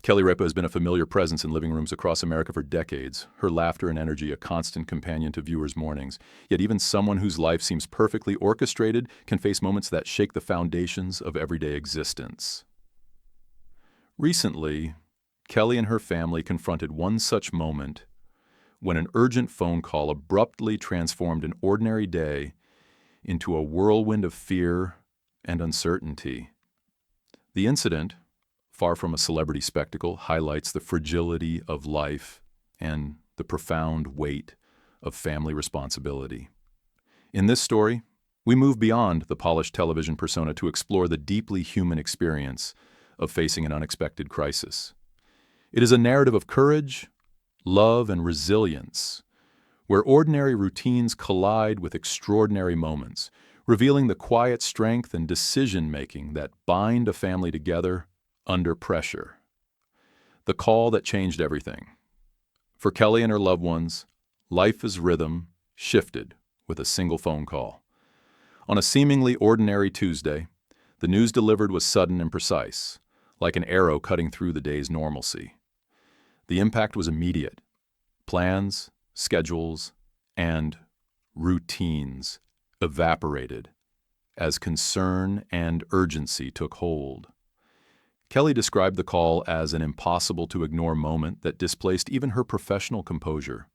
Kelly Ripa has been a familiar presence in living rooms across America for decades, her laughter and energy a constant companion to viewers' mornings. Yet even someone whose life seems perfectly orchestrated can face moments that shake the foundations of everyday existence. Recently, Kelly and her family confronted one such moment when an urgent phone call abruptly transformed an ordinary day into a whirlwind of fear and uncertainty. The incident, far from a celebrity spectacle, highlights the fragility of life and the profound weight of family responsibility. In this story, we move beyond the polished television persona to explore the deeply human experience of facing an unexpected crisis. It is a narrative of courage, love, and resilience, where ordinary routines collide with extraordinary moments, revealing the quiet strength and decision-making that bind a family together under pressure. The call that changed everything. For Kelly and her loved ones, life's rhythm shifted with a single phone call. On a seemingly ordinary Tuesday, the news delivered was sudden and precise, like an arrow cutting through the day's normalcy. The impact was immediate. Plans, schedules, and routines evaporated as concern and urgency took hold. Kelly described the call as an impossible-to-ignore moment that displaced even her professional composure.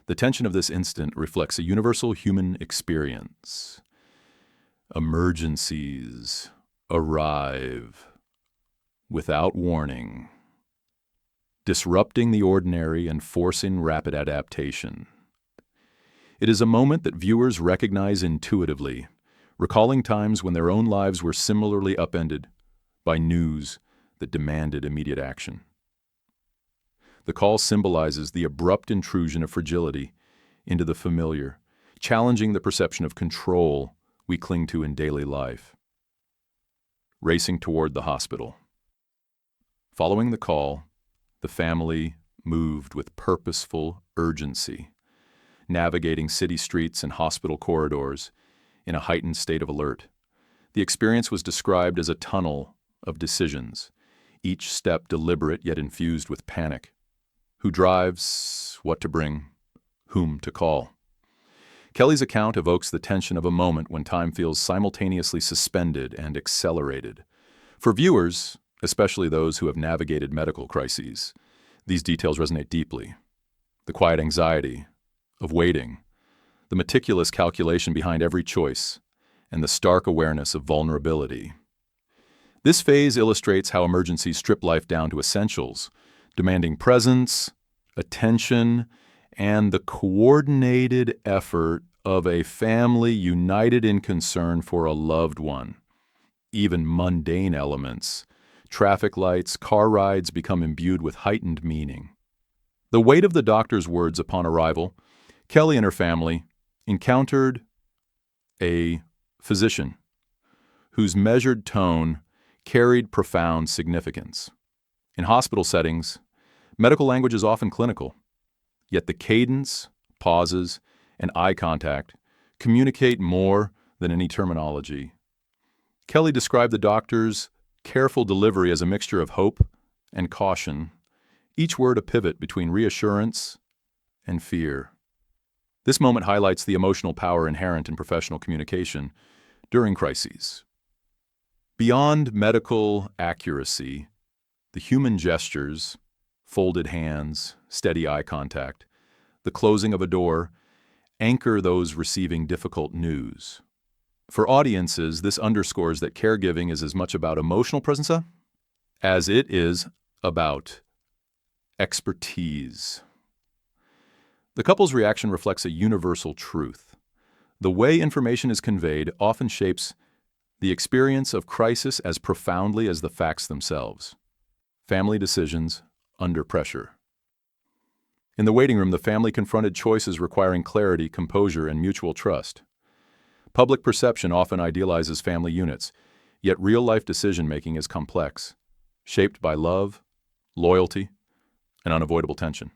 The tension of this instant reflects a universal human experience. Emergencies arrive without warning, disrupting the ordinary and forcing rapid adaptation. It is a moment that viewers recognize intuitively, recalling times when their own lives were similarly upended by news that demanded immediate action. The call symbolizes the abrupt intrusion of fragility into the familiar, challenging the perception of control we cling to in daily life. Racing toward the hospital. Following the call, the family moved with purposeful urgency, navigating city streets and hospital corridors in a heightened state of alert. The experience was described as a tunnel of decisions, each step deliberate yet infused with panic. Who drives, what to bring, whom to call. Kelly's account evokes the tension of a moment when time feels simultaneously suspended and accelerated. For viewers, especially those who have navigated medical crises, these details resonate deeply. The quiet anxiety of waiting, the meticulous calculation behind every choice, and the stark awareness of vulnerability. This phase illustrates how emergencies strip life down to essentials, demanding presence, attention, and the coordinated effort of a family united in concern for a loved one. Even mundane elements, traffic lights, car rides become imbued with heightened meaning. The weight of the doctor's words upon arrival, Kelly and her family encountered a physician whose measured tone carried profound significance. In hospital settings, medical language is often clinical, yet the cadence, pauses, and eye contact communicate more than any terminology. Kelly described the doctor's careful delivery as a mixture of hope and caution, each word a pivot between reassurance and fear. This moment highlights the emotional power inherent in professional communication during crises. Beyond medical accuracy, the human gestures, folded hands, steady eye contact, the closing of a door, anchor those receiving difficult news. For audiences, this underscores that caregiving is as much about emotional presence as it is about expertise. The couple's reaction reflects a universal truth. The way information is conveyed often shapes the experience of crisis as profoundly as the facts themselves. Family decisions under pressure. In the waiting room, the family confronted choices requiring clarity, composure, and mutual trust. Public perception often idealizes family units, yet real-life decision-making is complex, shaped by love, loyalty, and unavoidable tension.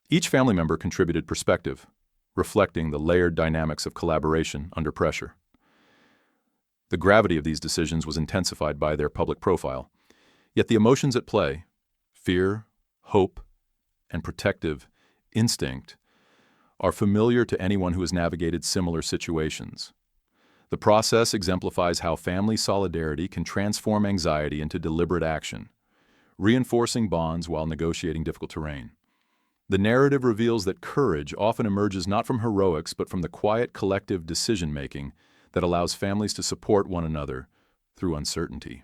Each family member contributed perspective, reflecting the layered dynamics of collaboration under pressure. The gravity of these decisions was intensified by their public profile, Yet the emotions at play, fear, hope, and protective instinct, are familiar to anyone who has navigated similar situations. The process exemplifies how family solidarity can transform anxiety into deliberate action, reinforcing bonds while negotiating difficult terrain. The narrative reveals that courage often emerges not from heroics but from the quiet collective decision-making that allows families to support one another through uncertainty.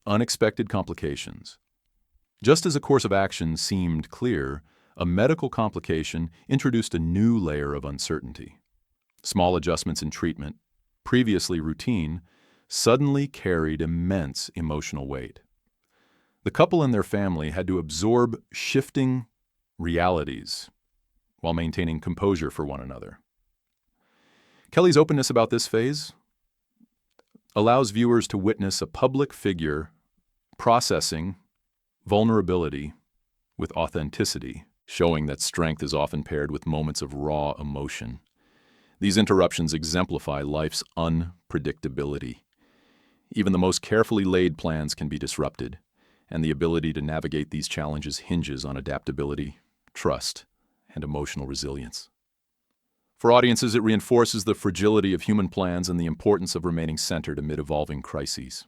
Unexpected complications. Just as a course of action seemed clear, a medical complication introduced a new layer of uncertainty. Small adjustments in treatment, previously routine, suddenly carried immense emotional weight. The couple and their family had to absorb shifting realities while maintaining composure for one another. Kelly's openness about this phase allows viewers to witness a public figure processing vulnerability with authenticity, showing that strength is often paired with moments of raw emotion. These interruptions exemplify life's unpredictability. Even the most carefully laid plans can be disrupted, and the ability to navigate these challenges hinges on adaptability, trust, and emotional resilience. For audiences, it reinforces the fragility of human plans and the importance of remaining centered amid evolving crises.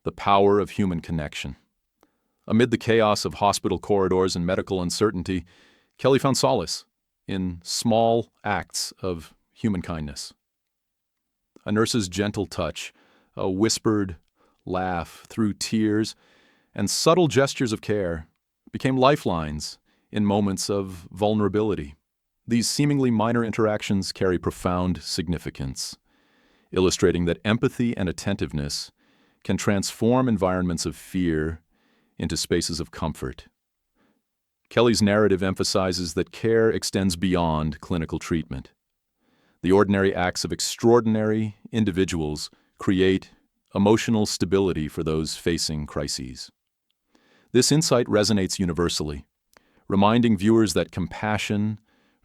The power of human connection. Amid the chaos of hospital corridors and medical uncertainty, Kelly found solace in small acts of human kindness. A nurse's gentle touch, a whispered laugh through tears, and subtle gestures of care became lifelines in moments of vulnerability. These seemingly minor interactions carry profound significance, illustrating that empathy and attentiveness can transform environments of fear into spaces of comfort. Kelly's narrative emphasizes that care extends beyond clinical treatment. The ordinary acts of extraordinary individuals create emotional stability for those facing crises. This insight resonates universally, reminding viewers that compassion,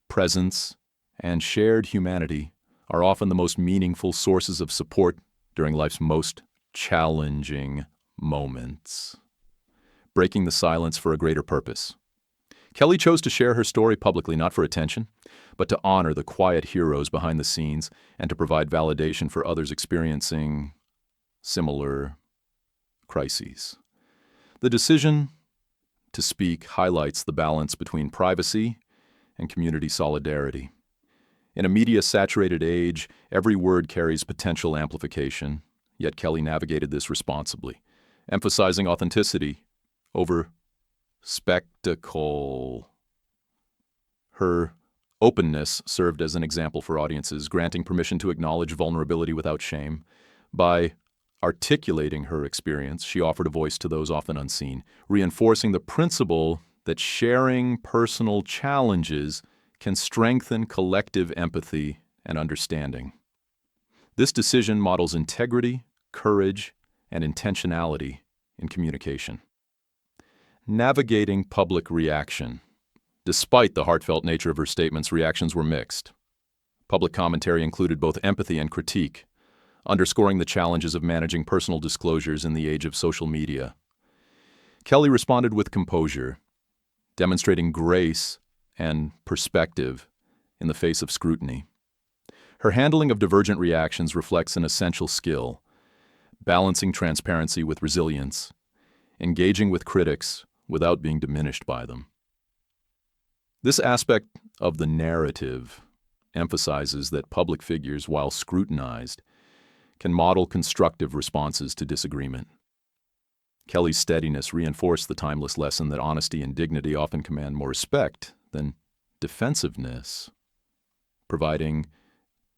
presence, and shared humanity are often the most meaningful sources of support during life's most challenging moments. Breaking the silence for a greater purpose. Kelly chose to share her story publicly not for attention, but to honor the quiet heroes behind the scenes and to provide validation for others experiencing similar crises. The decision to speak highlights the balance between privacy and community solidarity. In a media-saturated age, every word carries potential amplification, yet Kelly navigated this responsibly, emphasizing authenticity over spectacle. Her openness served as an example for audiences, granting permission to acknowledge vulnerability without shame. By articulating her experience, she offered a voice to those often unseen, reinforcing the principle that sharing personal challenges can strengthen collective empathy and understanding. This decision models integrity, courage, and intentionality in communication. Navigating public reaction. Despite the heartfelt nature of her statements, reactions were mixed. Public commentary included both empathy and critique, underscoring the challenges of managing personal disclosures in the age of social media. Kelly responded with composure, demonstrating grace and perspective in the face of scrutiny. Her handling of divergent reactions reflects an essential skill, balancing transparency with resilience, engaging with critics without being diminished by them. This aspect of the narrative emphasizes that public figures, while scrutinized, can model constructive responses to disagreement. Kelly's steadiness reinforced the timeless lesson that honesty and dignity often command more respect than defensiveness, providing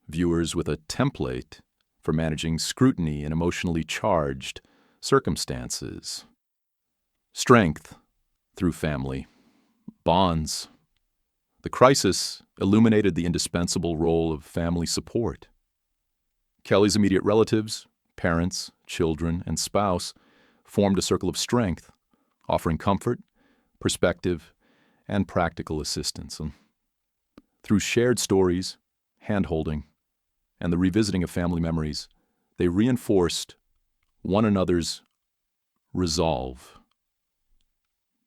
viewers with a template for managing scrutiny in emotionally charged circumstances. Strength through family bonds. The crisis illuminated the indispensable role of family support. Kelly's immediate relatives, parents, children, and spouse formed a circle of strength, offering comfort, perspective, and practical assistance. And through shared stories, hand-holding, and the revisiting of family memories, they reinforced one another's resolve.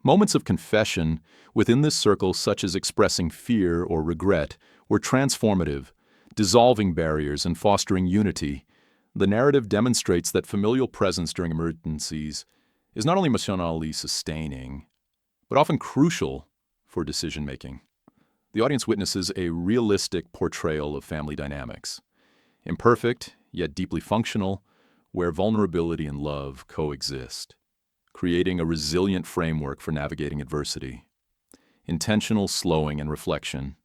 Moments of confession within this circle, such as expressing fear or regret, were transformative, dissolving barriers and fostering unity. The narrative demonstrates that familial presence during emergencies is not only emotionally sustaining, but often crucial for decision-making. The audience witnesses a realistic portrayal of family dynamics, imperfect yet deeply functional, where vulnerability and love coexist, creating a resilient framework for navigating adversity. Intentional slowing and reflection.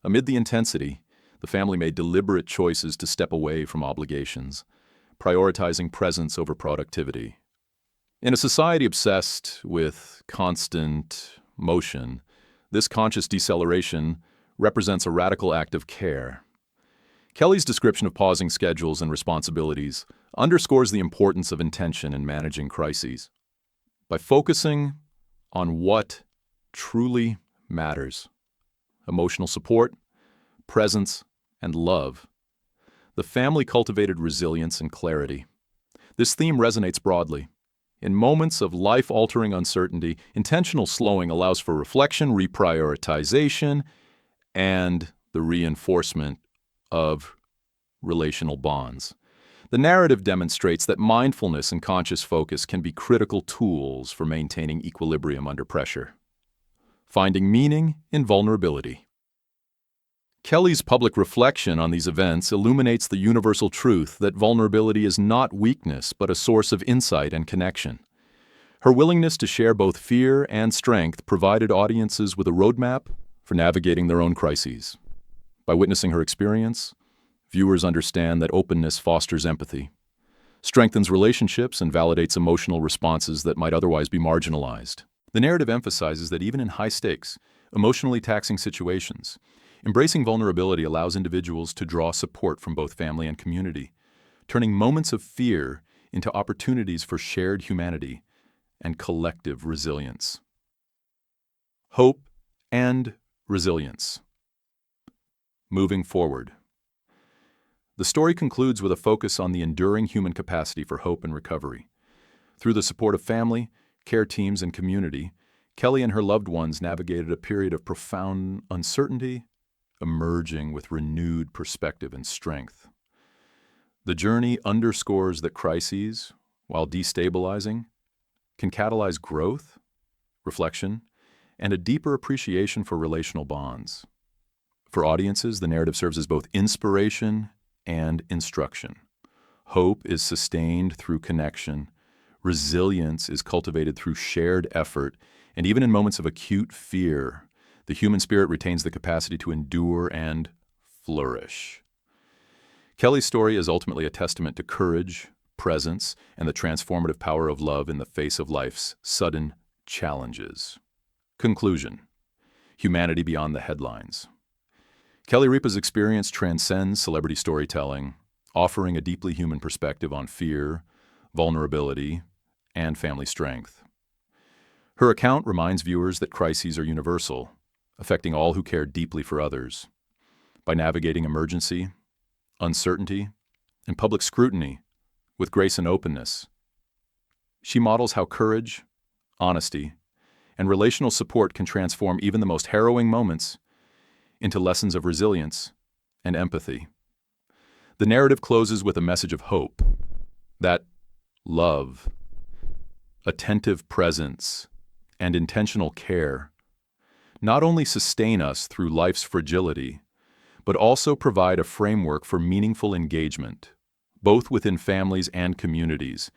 Amid the intensity, the family made deliberate choices to step away from obligations, prioritizing presence over productivity. In a society obsessed with constant motion, this conscious deceleration represents a radical act of care. Kelly's description of pausing schedules and responsibilities underscores the importance of intention in managing crises. By focusing on what truly matters, emotional support, presence, and love, the family cultivated resilience and clarity. This theme resonates broadly. In moments of life-altering uncertainty, intentional slowing allows for reflection, reprioritization, and the reinforcement of relational bonds. The narrative demonstrates that mindfulness and conscious focus can be critical tools for maintaining equilibrium under pressure. Finding meaning in vulnerability. Kelly's public reflection on these events illuminates the universal truth that vulnerability is not weakness but a source of insight and connection. Her willingness to share both fear and strength provided audiences with a roadmap for navigating their own crises. By witnessing her experience, viewers understand that openness fosters empathy, strengthens relationships, and validates emotional responses that might otherwise be marginalized. The narrative emphasizes that even in high-stakes, emotionally taxing situations, embracing vulnerability allows individuals to draw support from both family and community, turning moments of fear into opportunities for shared humanity and collective resilience. Hope and resilience. Moving forward. The story concludes with a focus on the enduring human capacity for hope and recovery. Through the support of family, care teams, and community, Kelly and her loved ones navigated a period of profound uncertainty, emerging with renewed perspective and strength. The journey underscores that crises, while destabilizing, can catalyze growth, reflection, and a deeper appreciation for relational bonds. For audiences, the narrative serves as both inspiration and instruction. Hope is sustained through connection, resilience is cultivated through shared effort, and even in moments of acute fear, the human spirit retains the capacity to endure and flourish. Kelly's story is ultimately a testament to courage, presence, and the transformative power of love in the face of life's sudden challenges. Conclusion. Humanity beyond the headlines. Kelly Ripa's experience transcends celebrity storytelling, offering a deeply human perspective on fear, vulnerability, and family strength. Her account reminds viewers that crises are universal, affecting all who care deeply for others. By navigating emergency, uncertainty, and public scrutiny with grace and openness, she models how courage, honesty, and relational support can transform even the most harrowing moments into lessons of resilience and empathy. The narrative closes with a message of hope, that love, attentive presence, and intentional care not only sustain us through life's fragility, but also provide a framework for meaningful engagement, both within families and communities,